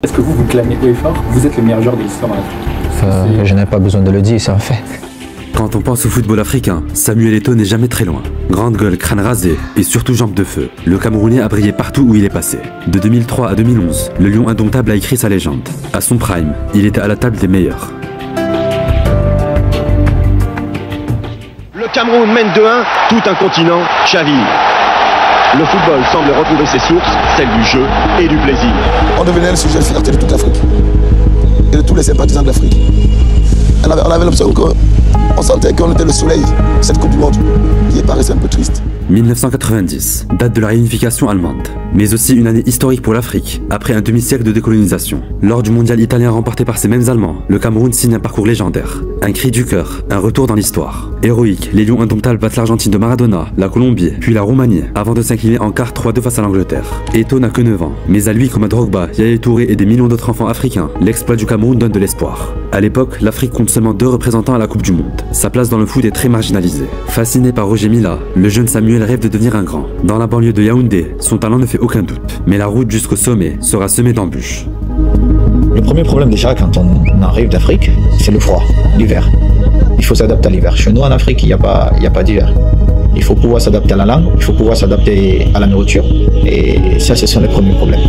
Est-ce que vous clamez haut et fort, vous êtes le meilleur joueur de l'histoire en Afrique? Je n'ai pas besoin de le dire, c'est un fait. Quand on pense au football africain, Samuel Eto'o n'est jamais très loin. Grande gueule, crâne rasé et surtout jambes de feu, le Camerounais a brillé partout où il est passé. De 2003 à 2011, le Lion indomptable a écrit sa légende. À son prime, il était à la table des meilleurs. Le Cameroun mène 2-1, tout un continent chavire. Le football semble retrouver ses sources, celles du jeu et du plaisir. On devenait le sujet de fierté de toute l'Afrique et de tous les sympathisants de l'Afrique. On avait l'impression qu'on sentait qu'on était le soleil de cette Coupe du Monde qui paraissait un peu triste. 1990, date de la réunification allemande, mais aussi une année historique pour l'Afrique, après un demi-siècle de décolonisation. Lors du mondial italien remporté par ces mêmes Allemands, le Cameroun signe un parcours légendaire. Un cri du cœur, un retour dans l'histoire. Héroïque, les Lions indomptables battent l'Argentine de Maradona, la Colombie, puis la Roumanie, avant de s'incliner en quart 3-2 face à l'Angleterre. Eto'o n'a que 9 ans, mais à lui comme à Drogba, Yaya Touré et des millions d'autres enfants africains, l'exploit du Cameroun donne de l'espoir. À l'époque, l'Afrique compte seulement 2 représentants à la Coupe du Monde. Sa place dans le foot est très marginalisée. Fasciné par Roger Mila, le jeune Samuel rêve de devenir un grand. Dans la banlieue de Yaoundé, son talent ne fait aucun doute. Mais la route jusqu'au sommet sera semée d'embûches. Le premier problème déjà quand on arrive d'Afrique, c'est le froid, l'hiver. Il faut s'adapter à l'hiver. Chez nous en Afrique, il n'y a pas d'hiver. Il faut pouvoir s'adapter à la langue, il faut pouvoir s'adapter à la nourriture. Et ça, ce sont les premiers problèmes.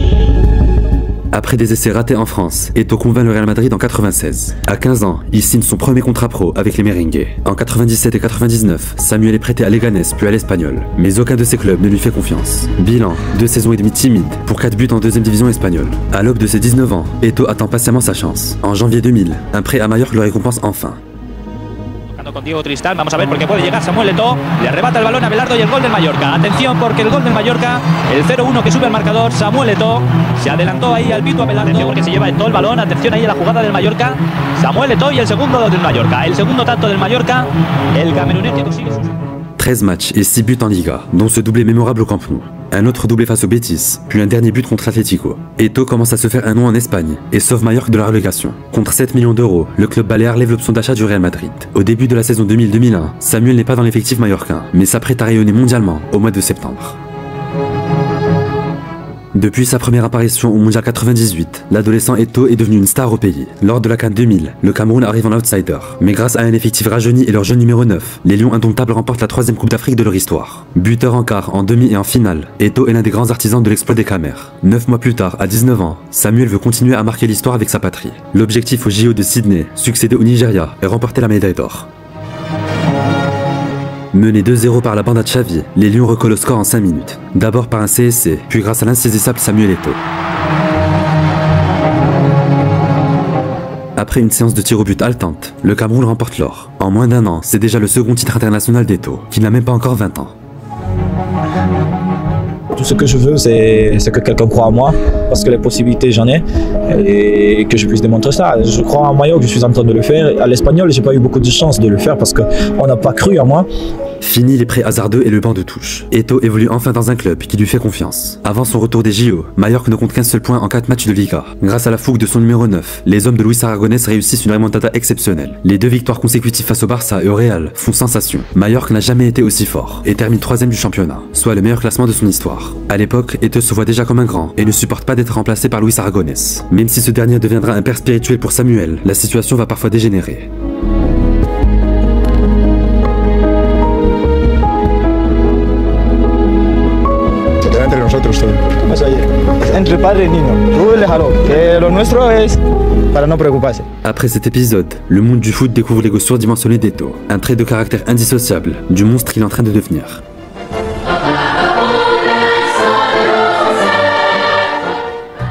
Après des essais ratés en France, Eto'o convainc le Real Madrid en 96. À 15 ans, il signe son premier contrat pro avec les Merengues. En 97 et 99, Samuel est prêté à Leganés puis à l'Espagnol. Mais aucun de ces clubs ne lui fait confiance. Bilan, 2 saisons et demie timides pour 4 buts en 2e division espagnole. À l'aube de ses 19 ans, Eto'o attend patiemment sa chance. En janvier 2000, un prêt à Majorque le récompense enfin. Con Diego Tristán, vamos a ver porque puede llegar Samuel Eto'o, le arrebata el balón a Belardo y el gol del Mallorca. Atención porque el gol del Mallorca, el 0-1 que sube al marcador, Samuel Eto'o se adelantó ahí al pito a Belardo. Atención porque se lleva todo el balón, atención ahí a la jugada del Mallorca, Samuel Eto'o y el segundo del Mallorca. El segundo tanto del Mallorca, el camerunés que consigue sus... 13 matchs et 6 buts en Liga, dont ce doublé mémorable au Camp Nou. Un autre doublé face au Betis, puis un dernier but contre Atlético. Eto'o commence à se faire un nom en Espagne et sauve Majorque de la relégation. Contre 7 millions d'euros, le club baléare lève l'option d'achat du Real Madrid. Au début de la saison 2000-2001, Samuel n'est pas dans l'effectif mallorquin, mais s'apprête à rayonner mondialement au mois de septembre. Depuis sa première apparition au Mondial 98, l'adolescent Eto'o est devenu une star au pays. Lors de la CAN 2000, le Cameroun arrive en outsider. Mais grâce à un effectif rajeuni et leur jeune numéro 9, les Lions indomptables remportent la 3e Coupe d'Afrique de leur histoire. Buteur en quart, en demi et en finale, Eto'o est l'un des grands artisans de l'exploit des Camers. 9 mois plus tard, à 19 ans, Samuel veut continuer à marquer l'histoire avec sa patrie. L'objectif au JO de Sydney, succéder au Nigeria et remporter la médaille d'or. Menés 2-0 par la bande à Xavi, les Lions recollent au score en 5 minutes. D'abord par un CSC, puis grâce à l'insaisissable Samuel Eto'o. Après une séance de tir au but haletante, le Cameroun remporte l'or. En moins d'1 an, c'est déjà le second titre international d'Eto'o, qui n'a même pas encore 20 ans. Tout ce que je veux, c'est que quelqu'un croit en moi, parce que les possibilités, j'en ai, et que je puisse démontrer ça. Je crois en Majorque, je suis en train de le faire. À l'Espagnol, j'ai pas eu beaucoup de chance de le faire parce qu'on n'a pas cru en moi. Fini les prêts hasardeux et le banc de touche. Eto'o évolue enfin dans un club qui lui fait confiance. Avant son retour des JO, Majorque ne compte qu'un seul point en 4 matchs de Liga. Grâce à la fougue de son numéro 9, les hommes de Luis Aragonés réussissent une remontada exceptionnelle. Les 2 victoires consécutives face au Barça et au Real font sensation. Majorque n'a jamais été aussi fort et termine 3e du championnat, soit le meilleur classement de son histoire. À l'époque, Eto'o se voit déjà comme un grand et ne supporte pas d'être remplacé par Luis Aragonés. Même si ce dernier deviendra un père spirituel pour Samuel, la situation va parfois dégénérer. Entre padre y niño, tú déjalo, que lo nuestro es para no preocuparse. Après cet épisode, le monde du foot découvre l'ego surdimensionné d'Eto'o, un trait de caractère indissociable du monstre qu'il est en train de devenir.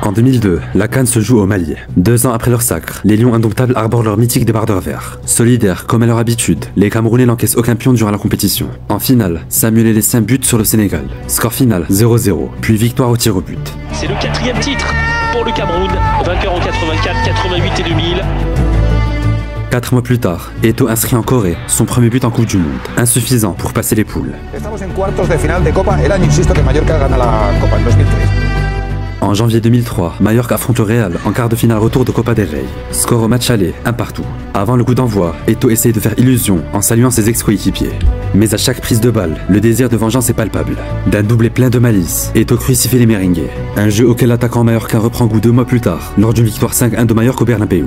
En 2002, la CAN se joue au Mali. 2 ans après leur sacre, les Lions indomptables arborent leur mythique débardeur vert. Solidaires comme à leur habitude, les Camerounais n'encaissent aucun pion durant la compétition. En finale, Samuel et les siens butent sur le Sénégal. Score final 0-0, puis victoire au tir au but. C'est le 4e titre pour le Cameroun, vainqueur en 84, 88 et 2000. 4 mois plus tard, Eto'o inscrit en Corée son premier but en Coupe du Monde, insuffisant pour passer les poules. Estamos en cuartos de final de Copa. El año, insisto, que Mallorca gana la Copa en 2003. En janvier 2003, Mallorca affronte le Real en quart de finale retour de Copa del Rey. Score au match aller, 1-1. Avant le coup d'envoi, Eto'o essaye de faire illusion en saluant ses ex-coéquipiers. Mais à chaque prise de balle, le désir de vengeance est palpable. D'un doublé plein de malice, Eto'o crucifie les merengues. Un jeu auquel l'attaquant mallorquin reprend goût 2 mois plus tard, lors d'une victoire 5-1 de Mallorca au Bernabéu.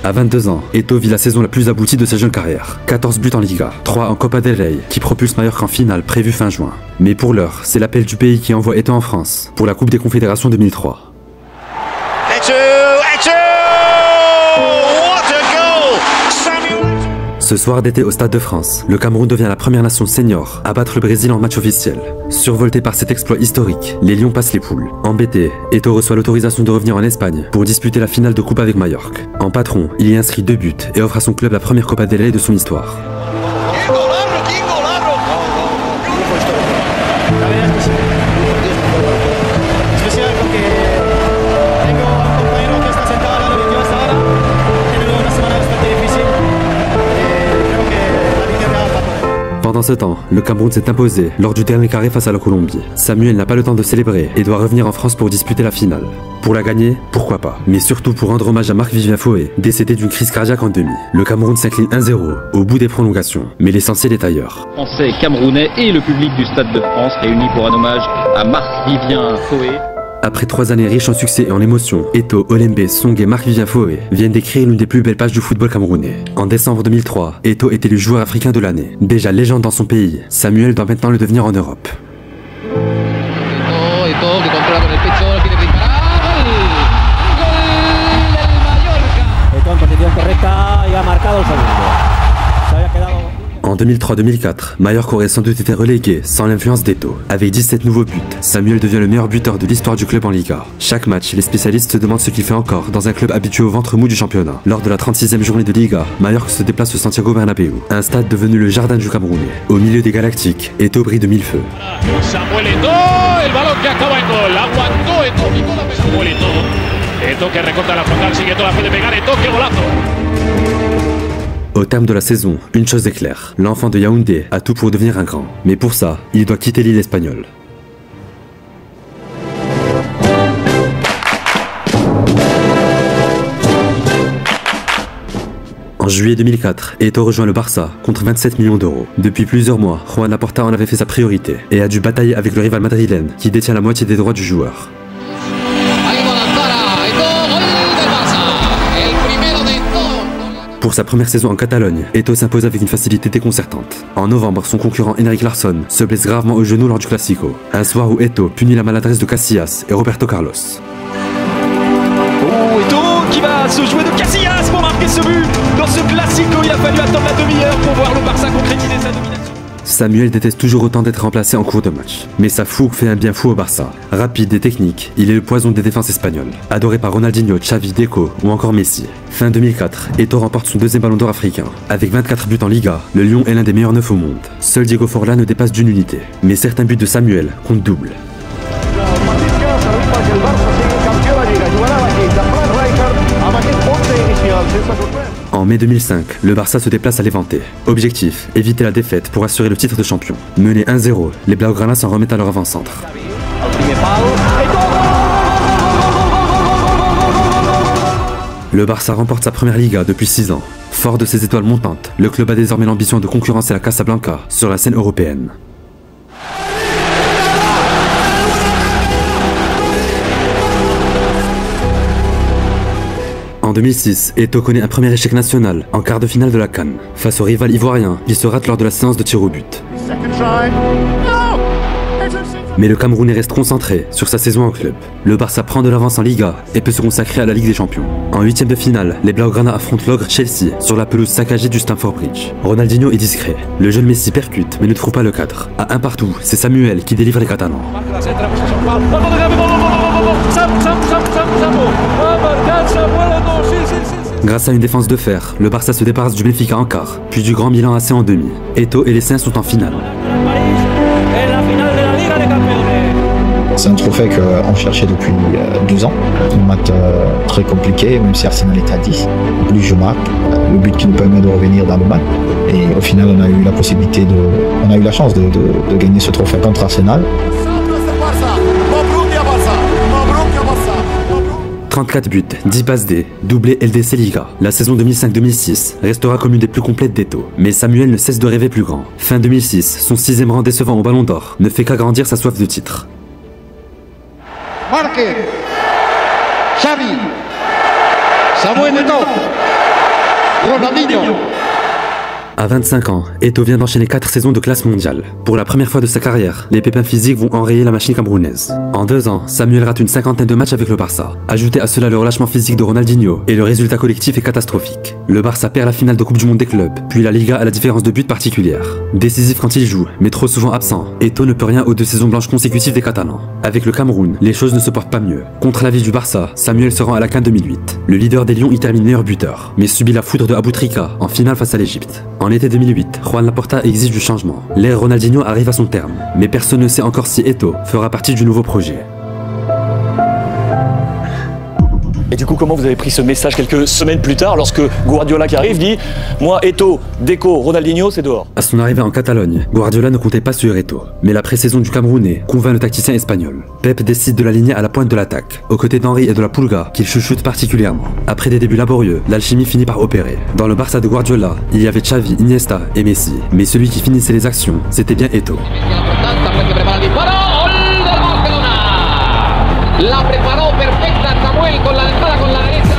À 22 ans, Eto'o vit la saison la plus aboutie de sa jeune carrière. 14 buts en Liga, 3 en Copa del Rey, qui propulse Mallorca en finale prévue fin juin. Mais pour l'heure, c'est l'appel du pays qui envoie Eto'o en France, pour la Coupe des Confédérations 2003. Ce soir d'été au Stade de France, le Cameroun devient la première nation senior à battre le Brésil en match officiel. Survolté par cet exploit historique, les Lions passent les poules. Embêté, Eto'o reçoit l'autorisation de revenir en Espagne pour disputer la finale de coupe avec Mallorca. En patron, il y inscrit 2 buts et offre à son club la première Copa del Rey de son histoire. Pendant ce temps, le Cameroun s'est imposé lors du dernier carré face à la Colombie. Samuel n'a pas le temps de célébrer et doit revenir en France pour disputer la finale. Pour la gagner, pourquoi pas, mais surtout pour rendre hommage à Marc-Vivien Foé, décédé d'une crise cardiaque en demi. Le Cameroun s'incline 1-0 au bout des prolongations, mais l'essentiel est ailleurs. Français, Camerounais et le public du Stade de France réunis pour un hommage à Marc-Vivien Foé. Après 3 années riches en succès et en émotions, Eto'o, Olembe, Song et Marc-Vivien Foé viennent d'écrire l'une des plus belles pages du football camerounais. En décembre 2003, Eto'o est élu joueur africain de l'année. Déjà légende dans son pays, Samuel doit maintenant le devenir en Europe. Eto'o que controla con el pecho, lo quiere disparar. Gol del Mallorca. Eto'o en posición correcta y ha marcado el segundo. Se había quedado. En 2003-2004, Mallorca aurait sans doute été relégué sans l'influence d'Eto'o. Avec 17 nouveaux buts, Samuel devient le meilleur buteur de l'histoire du club en Liga. Chaque match, les spécialistes se demandent ce qu'il fait encore dans un club habitué au ventre mou du championnat. Lors de la 36e journée de Liga, Mallorca se déplace au Santiago Bernabéu, un stade devenu le jardin du Camerounais. Au milieu des Galactiques, Eto'o brille de mille feux. Samuel Eto'o, el balón que acaba en gol, aguantó Eto'o, picó la pelota. Samuel Eto'o, Eto'o que recorta la frontal, sigue Eto'o, la puede pegar, Eto'o, qué golazo. Au terme de la saison, une chose est claire, l'enfant de Yaoundé a tout pour devenir un grand. Mais pour ça, il doit quitter l'île espagnole. En juillet 2004, Eto'o rejoint le Barça contre 27 millions d'euros. Depuis plusieurs mois, Juan Laporta en avait fait sa priorité et a dû batailler avec le rival madrilène qui détient la moitié des droits du joueur. Pour sa première saison en Catalogne, Eto'o s'impose avec une facilité déconcertante. En novembre, son concurrent Henrik Larsson se blesse gravement au genou lors du Classico, un soir où Eto'o punit la maladresse de Casillas et Roberto Carlos. Oh, Eto'o qui va se jouer de Casillas pour marquer ce but. Dans ce Classico, il a fallu attendre la demi-heure pour voir le Barça concrétiser sa domination. Samuel déteste toujours autant d'être remplacé en cours de match. Mais sa fougue fait un bien fou au Barça. Rapide et technique, il est le poison des défenses espagnoles. Adoré par Ronaldinho, Xavi, Deco ou encore Messi. Fin 2004, Eto'o remporte son 2e ballon d'or africain. Avec 24 buts en Liga, le Lion est l'un des meilleurs 9 au monde. Seul Diego Forlán ne dépasse d'une unité. Mais certains buts de Samuel comptent double. En mai 2005, le Barça se déplace à Levante. Objectif, éviter la défaite pour assurer le titre de champion. Mené 1-0, les Blaugrana s'en remettent à leur avant-centre. Le Barça remporte sa première Liga depuis 6 ans. Fort de ses étoiles montantes, le club a désormais l'ambition de concurrencer la Casablanca sur la scène européenne. En 2006, Eto'o connaît un premier échec national en quart de finale de la CAN. Face au rival ivoirien, il se rate lors de la séance de tir au but. Mais le Camerounais reste concentré sur sa saison en club. Le Barça prend de l'avance en Liga et peut se consacrer à la Ligue des Champions. En 8e de finale, les Blaugrana affrontent l'ogre Chelsea sur la pelouse saccagée du Stamford Bridge. Ronaldinho est discret. Le jeune Messi percute mais ne trouve pas le cadre. À un partout, c'est Samuel qui délivre les Catalans. Grâce à une défense de fer, le Barça se débarrasse du Benfica en quart, puis du Grand Milan AC en demi. Eto'o et les Saints sont en finale. C'est un truc trophée qu'on cherchait depuis 12 ans. Un match très compliqué, même si Arsenal était à 10. Plus je marque, le but qui nous permet de revenir dans le match. Et au final, on a eu la possibilité on a eu la chance de gagner ce trophée contre Arsenal. 34 buts, 10 passes D, doublé LDC Liga. La saison 2005-2006 restera comme une des plus complètes d'Eto'o. Mais Samuel ne cesse de rêver plus grand. Fin 2006, son 6e rang décevant au Ballon d'Or ne fait qu'agrandir sa soif de titre. Marque, Xavi, Samuel Eto'o, Ronaldinho. À 25 ans, Eto'o vient d'enchaîner 4 saisons de classe mondiale. Pour la première fois de sa carrière, les pépins physiques vont enrayer la machine camerounaise. En 2 ans, Samuel rate une cinquantaine de matchs avec le Barça. Ajoutez à cela le relâchement physique de Ronaldinho, et le résultat collectif est catastrophique. Le Barça perd la finale de Coupe du Monde des clubs, puis la Liga à la différence de buts particulière. Décisif quand il joue, mais trop souvent absent, Eto'o ne peut rien aux 2 saisons blanches consécutives des Catalans. Avec le Cameroun, les choses ne se portent pas mieux. Contre l'avis du Barça, Samuel se rend à la CAN 2008. Le leader des Lions y termine meilleur buteur, mais subit la foudre de Aboutrika en finale face à l'Égypte. En été 2008, Juan Laporta exige du changement. L'ère Ronaldinho arrive à son terme, mais personne ne sait encore si Eto'o fera partie du nouveau projet. Et du coup, comment vous avez pris ce message quelques semaines plus tard, lorsque Guardiola qui arrive dit « Moi, Eto'o, Deco, Ronaldinho, c'est dehors ». À son arrivée en Catalogne, Guardiola ne comptait pas sur Eto'o, mais la pré-saison du Camerounais convainc le tacticien espagnol. Pep décide de l'aligner à la pointe de l'attaque, aux côtés d'Henry et de la Pulga, qu'il chuchote particulièrement. Après des débuts laborieux, l'alchimie finit par opérer. Dans le Barça de Guardiola, il y avait Xavi, Iniesta et Messi, mais celui qui finissait les actions, c'était bien Eto'o. La preparó perfecta Samuel con la entrada con la derecha.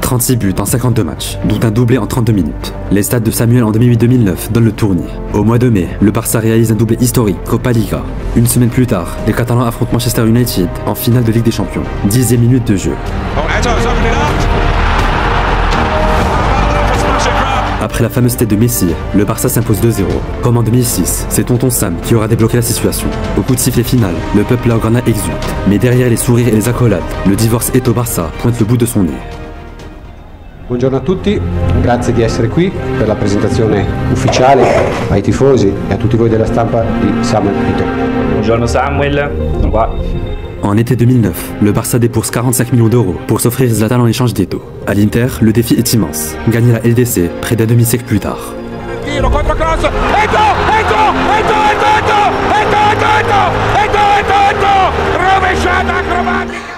36 buts en 52 matchs, dont un doublé en 32 minutes. Les stats de Samuel en 2008-2009 donnent le tournis. Au mois de mai, le Barça réalise un doublé historique, Copa Liga. Une semaine plus tard, les Catalans affrontent Manchester United en finale de Ligue des Champions. 10e minute de jeu. Après la fameuse tête de Messi, le Barça s'impose 2-0. Comme en 2006, c'est Tonton Sam qui aura débloqué la situation. Au coup de sifflet final, le peuple laograna exulte. Mais derrière les sourires et les accolades, le divorce Eto'o-Barça pointe le bout de son nez. Buongiorno a tutti, grazie di essere qui per la presentazione ufficiale ai tifosi e a tutti voi della stampa di Samuel Eto'o. Buongiorno Samuel, au revoir. En été 2009, le Barça débourse 45 millions d'euros pour s'offrir Zlatan en échange d'Eto'o. À l'Inter, le défi est immense. Gagner la LDC près d'un demi-siècle plus tard.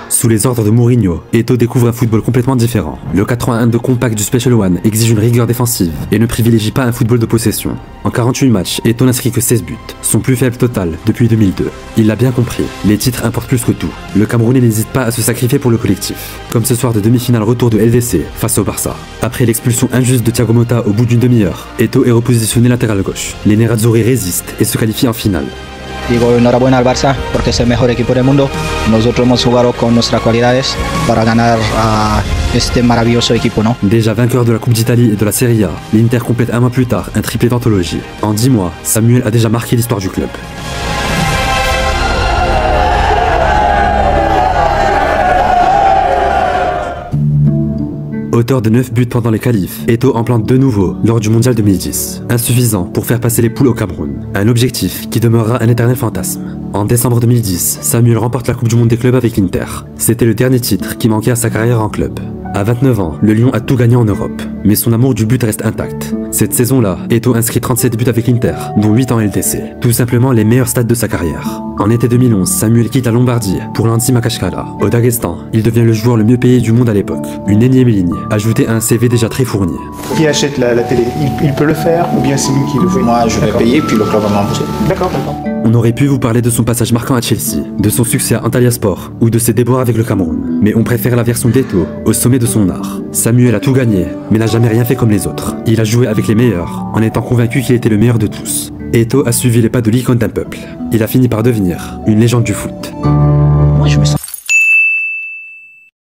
Sous les ordres de Mourinho, Eto'o découvre un football complètement différent. Le 4-3-1 compact du Special One exige une rigueur défensive et ne privilégie pas un football de possession. En 48 matchs, Eto'o n'inscrit que 16 buts, son plus faible total depuis 2002. Il l'a bien compris, les titres importent plus que tout. Le Camerounais n'hésite pas à se sacrifier pour le collectif. Comme ce soir de demi-finale retour de LDC face au Barça. Après l'expulsion injuste de Thiago Motta au bout d'une demi-heure, Eto'o est repositionné latéral gauche. Les Nerazzurri résistent et se qualifient en finale. Digo enhorabuena al Barça porque es el mejor equipo del mundo. Nosotros hemos jugado con nuestras cualidades para ganar a este maravilloso equipo, ¿no? Déjà vainqueur de la Coupe d'Italie et de la Serie A, l'Inter complète un mois plus tard un triplé d'anthologie. En 10 mois, Samuel a déjà marqué l'histoire du club. Auteur de 9 buts pendant les qualifs, Eto'o en plante de nouveau lors du mondial 2010. Insuffisant pour faire passer les poules au Cameroun. Un objectif qui demeurera un éternel fantasme. En décembre 2010, Samuel remporte la Coupe du Monde des clubs avec l'Inter. C'était le dernier titre qui manquait à sa carrière en club. À 29 ans, le Lion a tout gagné en Europe, mais son amour du but reste intact. Cette saison-là, Eto'o inscrit 37 buts avec l'Inter, dont 8 en LDC. Tout simplement les meilleurs stats de sa carrière. En été 2011, Samuel quitte la Lombardie pour l'Anti Makashkala. Au Daghestan, il devient le joueur le mieux payé du monde à l'époque. Une énième ligne, ajoutée à un CV déjà très fourni. Qui achète la télé, il peut le faire ou bien c'est nous qui le faisons? Moi, je vais payer puis le club va m'embaucher. D'accord, d'accord. On aurait pu vous parler de son passage marquant à Chelsea, de son succès à Antalyaspor ou de ses déboires avec le Cameroun. Mais on préfère la version d'Eto'o au sommet de son art. Samuel a tout gagné, mais n'a jamais rien fait comme les autres. Il a joué avec les meilleurs, en étant convaincu qu'il était le meilleur de tous. Eto'o a suivi les pas de l'icône d'un peuple. Il a fini par devenir une légende du foot.